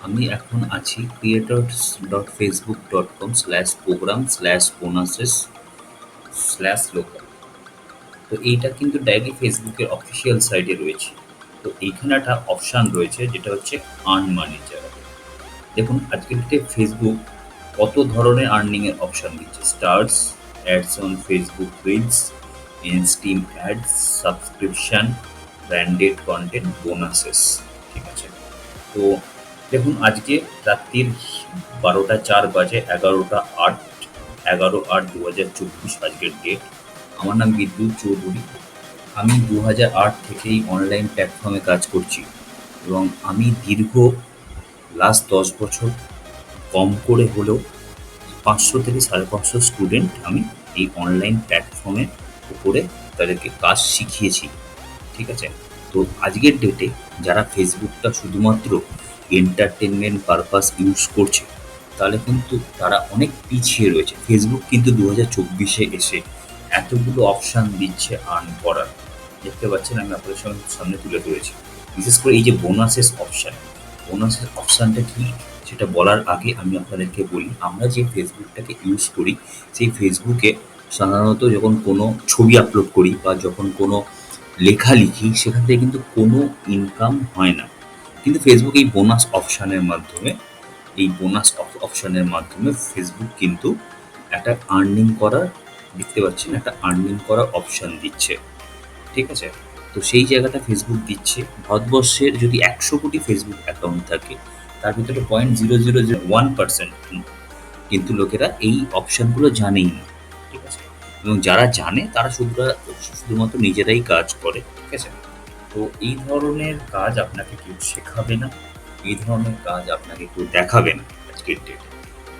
আমি এখন আছি creators.facebook.com/program/bonuses/local। তো এইটা কিন্তু ডাইরেক্টলি ফেসবুকের অফিসিয়াল সাইটে রয়েছে। তো এইখানে একটা অপশান রয়েছে যেটা হচ্ছে আর্ন মানির জায়গাতে। দেখুন আজকের ডেটে ফেসবুক কত ধরনের আর্নিংয়ের অপশান দিচ্ছে। Stars, ads on Facebook reels, ইনস্টিম ads, subscription, branded content, bonuses. ঠিক আছে? তো দেখুন আজকে রাত্রির 12টা 4 বাজে, 11/8/2024 আজকের ডেট। আমার নাম বিদ্যুৎ চৌধুরী। আমি 2008 থেকেই অনলাইন প্ল্যাটফর্মে কাজ করছি এবং আমি দীর্ঘ লাস্ট 10 বছর কম করে হলেও 500 থেকে 550 স্টুডেন্ট আমি এই অনলাইন প্ল্যাটফর্মের উপরে তাদেরকে কাজ শিখিয়েছি। ঠিক আছে? তো আজকের ডেটে যারা ফেসবুকটা শুধুমাত্র এন্টারটেনমেন্ট পারপাস ইউজ করছে, তাহলে কিন্তু তারা অনেক পিছিয়ে রয়েছে। ফেসবুক কিন্তু 2024-এ এসে এতগুলো অপশান দিচ্ছে আর্ন করার। দেখতে পাচ্ছেন আমি আপনাদের সামনে তুলে ধরেছি। বিশেষ করে এই যে বোনাসের অপশানটা কী সেটা বলার আগে আমি আপনাদেরকে বলি, আমরা যে ফেসবুকটাকে ইউজ করি, সেই ফেসবুকে সাধারণত যখন কোনো ছবি আপলোড করি বা যখন কোনো লেখা লিখি, সেখান থেকে কিন্তু কোনো ইনকাম হয় না। কিন্তু ফেসবুক এই বোনাস অপশানের মাধ্যমে ফেসবুক কিন্তু একটা আর্নিং করার, দেখতে পাচ্ছেন একটা আর্নিং করার অপশান দিচ্ছে। ঠিক আছে? তো সেই জায়গাটা ফেসবুক দিচ্ছে। ভারতবর্ষের যদি 100 কোটি ফেসবুক অ্যাকাউন্ট থাকে, তার ভিতরে 0.0001% কিন্তু লোকেরা এই অপশানগুলো জানেই না। ঠিক আছে? এবং যারা জানে তারা শুধুমাত্র নিজেরাই কাজ করে। ঠিক আছে? তো এই ধরনের কাজ আপনাকে কেউ শেখাবে না, এই ধরনের কাজ আপনাকে কেউ দেখাবে না আজকের ডেটে।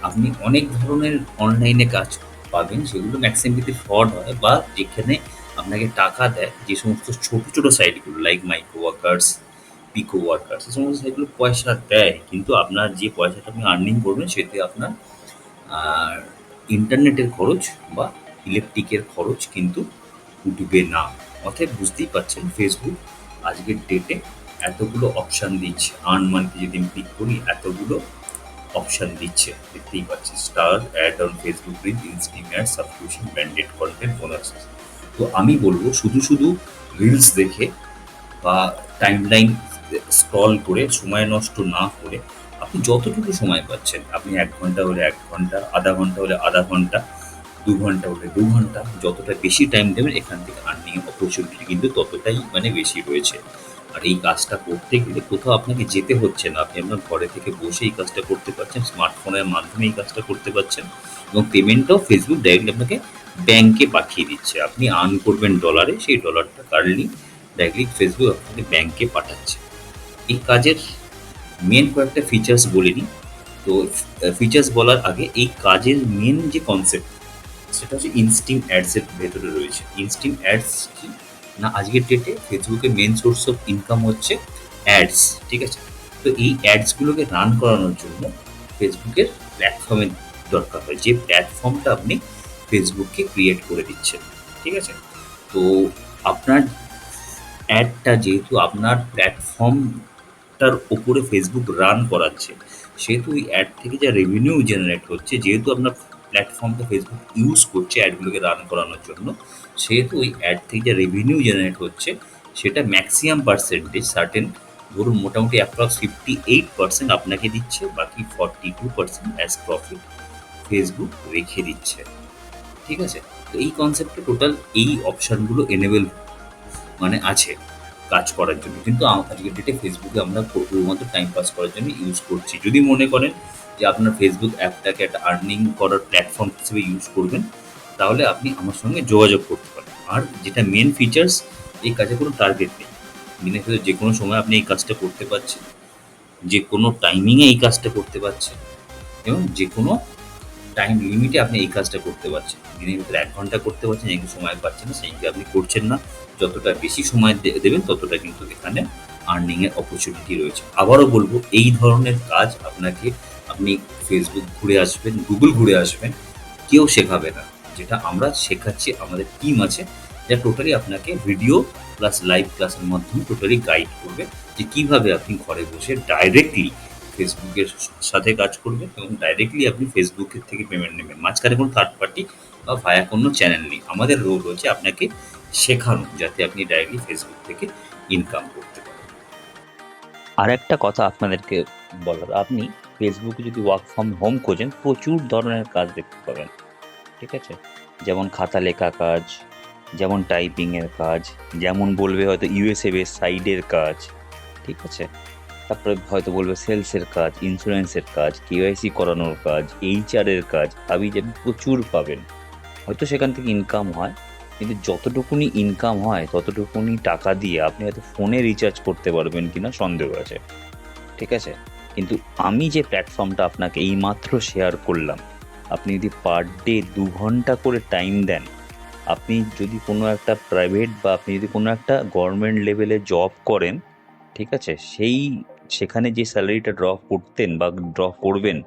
আপনি অনেক ধরনের অনলাইনে কাজ পাবেন, সেগুলো ম্যাক্সিমাম ক্ষেত্রে ফ্রড হয় বা যেখানে আপনাকে টাকা দেয়, যে সমস্ত ছোট, ছোট সাইটগুলো লাইক মাইক্রো ওয়ার্কার্স, পিকো ওয়ার্কার্স, এই সমস্ত সাইটগুলো পয়সা দেয়। কিন্তু আপনার যে পয়সাটা আপনি আর্নিং করবেন সেতে আপনার আর ইন্টারনেটের খরচ বা ইলেকট্রিকের খরচ কিন্তু উঠবে না। অতএব বুঝতেই পারছেন ফেসবুক আজকের ডেটে এতগুলো অপশান দিচ্ছে। আর্ন মানিতে যদি আমি ক্লিক করি এতগুলো অপশান দিচ্ছে, দেখতেই পাচ্ছি। Star, ad on Facebook reel, instream ad, subscription, branded content, bonuses. তো আমি বলব শুধু রিলস দেখে বা টাইমলাইন স্ক্রল করে সময় নষ্ট না করে আপনি যতটুকু সময় পাচ্ছেন, আপনি 1 ঘন্টা হলে 1 ঘন্টা, আধা ঘন্টা হলে আধা ঘন্টা, 2 ঘন্টা হলে 2 ঘন্টা, যতটা বেশি টাইম দেবেন এখান থেকে আর্নিং অপরচুনিটি কিন্তু ততটাই বেশি রয়েছে। আর এই কাজটা করতে গেলে কোথাও আপনাকে যেতে হচ্ছে না। আপনি আপনার ঘরে থেকে বসে এই কাজটা করতে পারছেন। স্মার্টফোনের মাধ্যমে এই কাজটা করতে পারছেন এবং পেমেন্টটাও ফেসবুক ডাইরেক্টলি আপনাকে ব্যাংকে পাঠিয়ে দিচ্ছে। আপনি আর্ন করবেন ডলারে, সেই ডলারটা কারেন্টলি ডাইরেক্টলি ফেসবুক আপনাকে ব্যাংকে পাঠাচ্ছে। এই কাজের মেন কয়েকটা ফিচার্স বলে নিই। তো ফিচার্স বলার আগে এই কাজের মেন যে কনসেপ্ট সেটা হচ্ছে ইনস্টিম অ্যাডসের ভেতরে রয়েছে। ইনস্টিম অ্যাডস কি না, আজকের ডেটে ফেসবুকের মেন সোর্স অফ ইনকাম হচ্ছে অ্যাডস। ঠিক আছে? তো এই অ্যাডসগুলোকে রান করানোর জন্য ফেসবুকের প্ল্যাটফর্মের দরকার হয়, যে প্ল্যাটফর্মটা আপনি ফেসবুককে ক্রিয়েট করে দিচ্ছেন। ঠিক আছে? তো আপনার অ্যাডটা যেহেতু আপনার প্ল্যাটফর্মটার ওপরে ফেসবুক রান করাচ্ছে, সেহেতু ওই অ্যাড থেকে যা রেভিনিউ জেনারেট হচ্ছে, যেহেতু আপনার প্ল্যাটফর্মটা ফেসবুক ইউজ করছে অ্যাডগুলোকে রান করানোর জন্য, সেহেতু ওই অ্যাড থেকে যা রেভিনিউ জেনারেট হচ্ছে সেটা ম্যাক্সিমাম পার্সেন্টেজ সার্টেন, ধরুন মোটামুটি অ্যাপ্রক্স 58% আপনাকে দিচ্ছে, বাকি 42% অ্যাজ প্রফিট ফেসবুক রেখে দিচ্ছে। ঠিক আছে? তো এই কনসেপ্টে টোটাল এই অপশানগুলো এনেবল আছে কাজ করার জন্য। কিন্তু আজকের ডেটে ফেসবুকে আমরা শুধুমাত্র টাইম পাস করার জন্য ইউজ করছি। যদি মনে করেন যে আপনার ফেসবুক অ্যাপটাকে একটা আর্নিং করার প্ল্যাটফর্ম হিসেবে ইউজ করবেন, তাহলে আপনি আমার সঙ্গে যোগাযোগ করতে পারেন। আর যেটা মেন ফিচার্স, এই কাজে কোনো টার্গেট নেই। দিনের ভেতর যে কোনো সময় আপনি এই কাজটা করতে পারছেন, যে কোনো টাইমিংয়ে এই কাজটা করতে পারছেন এবং যে কোনো টাইম লিমিটে আপনি এই কাজটা করতে পারছেন। দিনের ভিতরে 1 ঘন্টা করতে পারছেন, এই সময় পাচ্ছেন না, সেইগুলো আপনি করছেন না। যতটা বেশি সময় দেবেন ততটা কিন্তু এখানে আর্নিংয়ের অপরচুনিটি রয়েছে। আবারও বলব, এই ধরনের কাজ আপনি ফেসবুক ঘুরে আসবেন, গুগল ঘুরে আসবেন, কেউ শেখাবে না। যেটা আমরা শেখাচ্ছি, আমাদের টিম আছে যা টোটালি আপনাকে ভিডিও প্লাস লাইভ ক্লাসের মাধ্যমে টোটালি গাইড করবে যে কীভাবে আপনি ঘরে বসে ডাইরেক্টলি ফেসবুকের সাথে কাজ করবেন এবং ডাইরেক্টলি আপনি ফেসবুকের থেকে পেমেন্ট নেবেন। মাঝখানে কোনো থার্ড পার্টি বা ভায়া কোনো চ্যানেল নেই। আমাদের রোল হচ্ছে আপনাকে শেখানো যাতে আপনি ডাইরেক্টলি ফেসবুক থেকে ইনকাম করতে পারেন। আরেকটা কথা আপনাদেরকে বলার, আপনি ফেসবুকে যদি ওয়ার্ক ফ্রম হোম খোঁজেন, প্রচুর ধরনের কাজ দেখতে পাবেন। ঠিক আছে? যেমন খাতা লেখা কাজ, যেমন টাইপিংয়ের কাজ, যেমন বলবে হয়তো ইউএসএ বেস সাইডের কাজ। ঠিক আছে? তারপরে হয়তো বলবে সেলসের কাজ, ইন্স্যুরেন্সের কাজ, কেওয়াইসি করানোর কাজ, এইচআরের কাজ, হাবিজাবি প্রচুর পাবেন। হয়তো সেখান থেকে ইনকাম হয়, কিন্তু যতটুকুনি ইনকাম হয় ততটুকুনি টাকা দিয়ে আপনি হয়তো ফোনে রিচার্জ করতে পারবেন কিনা সন্দেহ আছে। ঠিক আছে? কিন্তু আমি যে প্ল্যাটফর্মটা আপনাকে এইমাত্র শেয়ার করলাম, আপনি যদি পার ডে 2 ঘন্টা করে টাইম দেন, আপনি যদি কোনো একটা প্রাইভেট বা আপনি যদি কোনো একটা গভর্নমেন্ট লেভেলে জব করেন, ঠিক আছে? সেখানে যে স্যালারিটা ড্র করতেন বা ড্র করবেন,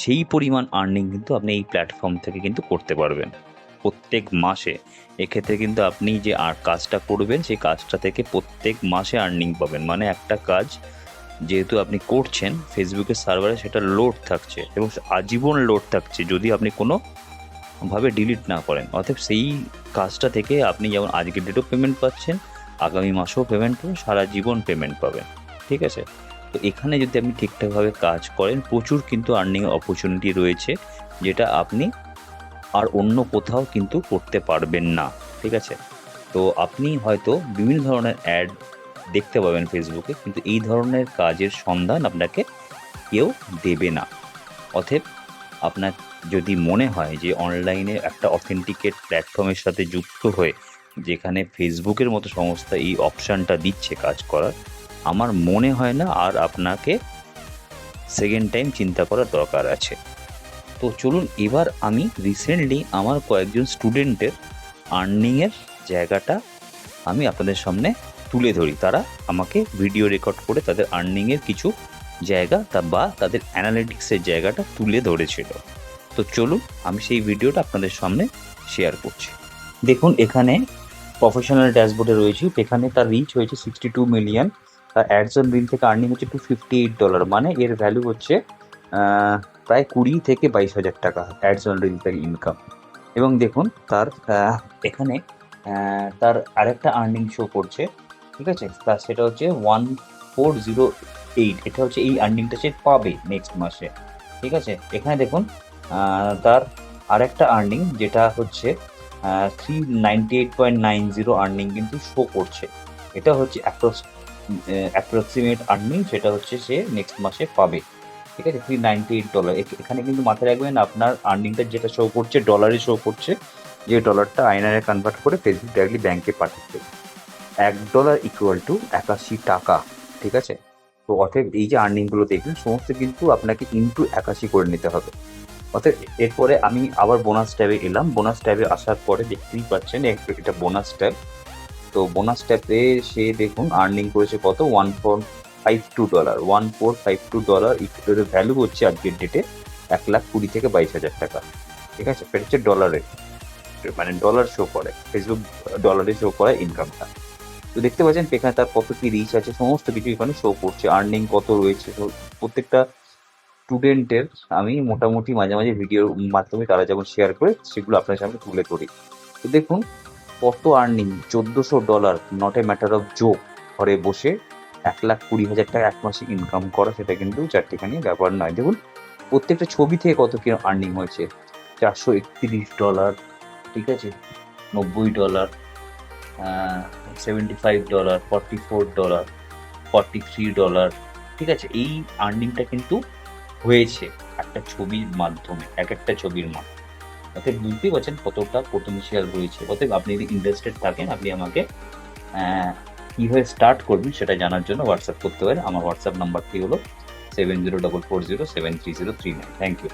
সেই পরিমাণ আর্নিং কিন্তু আপনি এই প্ল্যাটফর্ম থেকে কিন্তু করতে পারবেন প্রত্যেক মাসে। এক্ষেত্রে কিন্তু আপনি যে কাজটা করবেন, সেই কাজটা থেকে প্রত্যেক মাসে আর্নিং পাবেন। মানে একটা কাজ যেহেতু আপনি করছেন ফেসবুকের সার্ভারে, সেটা লোড থাকছে এবং আজীবন লোড থাকছে যদি আপনি কোনোভাবে ডিলিট না করেন। অর্থাৎ সেই কাজটা থেকে আপনি যেমন আজকের ডেটেও পেমেন্ট পাচ্ছেন, আগামী মাসেও পেমেন্ট পাবেন, সারা জীবন পেমেন্ট পাবেন। ঠিক আছে? তো এখানে যদি আপনি ঠিকঠাকভাবে কাজ করেন, প্রচুর কিন্তু আর্নিং অপরচুনিটি রয়েছে, যেটা আপনি আর অন্য কোথাও কিন্তু করতে পারবেন না। ঠিক আছে? তো আপনি হয়তো বিভিন্ন ধরনের অ্যাড দেখতে পাবেন ফেসবুকে, কিন্তু এই ধরনের কাজের সন্ধান আপনাকে কেউ দেবে না। অতএব আপনার যদি মনে হয় যে অনলাইনে একটা অথেন্টিকেট প্ল্যাটফর্মের সাথে যুক্ত হয়ে, যেখানে ফেসবুকের মতো সংস্থা এই অপশানটা দিচ্ছে কাজ করার, আমার মনে হয় না আর আপনাকে সেকেন্ড টাইম চিন্তা করার দরকার আছে। তো চলুন এবার আমি রিসেন্টলি আমার কয়েকজন স্টুডেন্টের আর্নিংয়ের জায়গাটা আমি আপনাদের সামনে তুলে ধরি। তারা আমাকে ভিডিও রেকর্ড করে তাদের আর্নিংয়ের কিছু জায়গা বা তাদের অ্যানালিটিক্সের জায়গাটা তুলে ধরেছিল। তো চলুন আমি সেই ভিডিওটা আপনাদের সামনে শেয়ার করছি। দেখুন, এখানে প্রফেশনাল ড্যাশবোর্ডে রয়েছে। এখানে তার রিচ হয়েছে 62 মিলিয়ন। তার অ্যাডস অন রিল থেকে আর্নিং হচ্ছে $258, মানে এর ভ্যালু হচ্ছে প্রায় 20 থেকে 22,000 টাকা অ্যাডস অন রিল থেকে ইনকাম। এবং দেখুন তার এখানে তার আরেকটা আর্নিং শো করছে। ঠিক আছে? তার সেটা হচ্ছে 1408। এটা হচ্ছে এই আর্নিংটা সে পাবে নেক্সট মাসে। ঠিক আছে? এখানে দেখুন তার আরেকটা আর্নিং যেটা হচ্ছে 398.90 আর্নিং কিন্তু শো করছে। এটা হচ্ছে অ্যাপ্রক্সিমেট আর্নিং, সেটা হচ্ছে সে নেক্সট মাসে পাবে। ঠিক আছে? $398। এখানে কিন্তু মাথায় রাখবেন আপনার আর্নিংটা যেটা শো করছে ডলারে শো করছে, যে ডলারটা আইএনআর কনভার্ট করে ফেসবুক ডাইরেক্টলি ব্যাংকে পাঠাচ্ছে। $1 ইকুয়াল টু 81 টাকা। ঠিক আছে? তো অতএব এই যে আর্নিংগুলো দেখবেন সমস্ত কিন্তু আপনাকে ইনটু 81 করে নিতে হবে। অতএব এরপরে আমি আবার বোনাস ট্যাবে এলাম। বোনাস ট্যাবে আসার পরে দেখতেই পাচ্ছেন এটা বোনাস ট্যাব। তো বোনাস ট্যাবে সে দেখুন আর্নিং করেছে কত, $1452। $1452 এর ভ্যালু হচ্ছে আজকের ডেটে 1,20,000 থেকে 22,000 টাকা। ঠিক আছে? এটা হচ্ছে ডলারে, মানে ডলার শো করে, ফেসবুক ডলারে শো করে ইনকামটা। তো দেখতে পাচ্ছেন এখানে তার কত কি রিচ আছে, সমস্ত কিছু এখানে শো করছে, আর্নিং কত রয়েছে। তো প্রত্যেকটা স্টুডেন্টের আমি মোটামুটি মাঝে মাঝে ভিডিওর মাধ্যমে তারা যেমন শেয়ার করে সেগুলো আপনার সামনে তুলে ধরি। তো দেখুন কত earning, $1,400, not a matter of joke. ঘরে বসে 1,20,000 টাকা এক মাসে ইনকাম করা, সেটা কিন্তু চারটিখানি ব্যাপার নয়। দেখুন প্রত্যেকটা ছবি থেকে কত কি আর্নিং হয়েছে। $431, ঠিক আছে, $90, $75, $44, $43। ঠিক আছে? এই আর্নিংটা কিন্তু হয়েছে একটা ছবির মাধ্যমে, এক একটা ছবির মাধ্যমে। অতএব বুঝতেই পারছেন কতটা পোটেনশিয়াল রয়েছে। অতএব আপনি যদি ইন্টারেস্টেড থাকেন, আপনি আমাকে কীভাবে স্টার্ট করবেন সেটা জানার জন্য হোয়াটসঅ্যাপ করতে পারেন। আমার হোয়াটসঅ্যাপ নাম্বারটি হলো 7044073039। Thank you.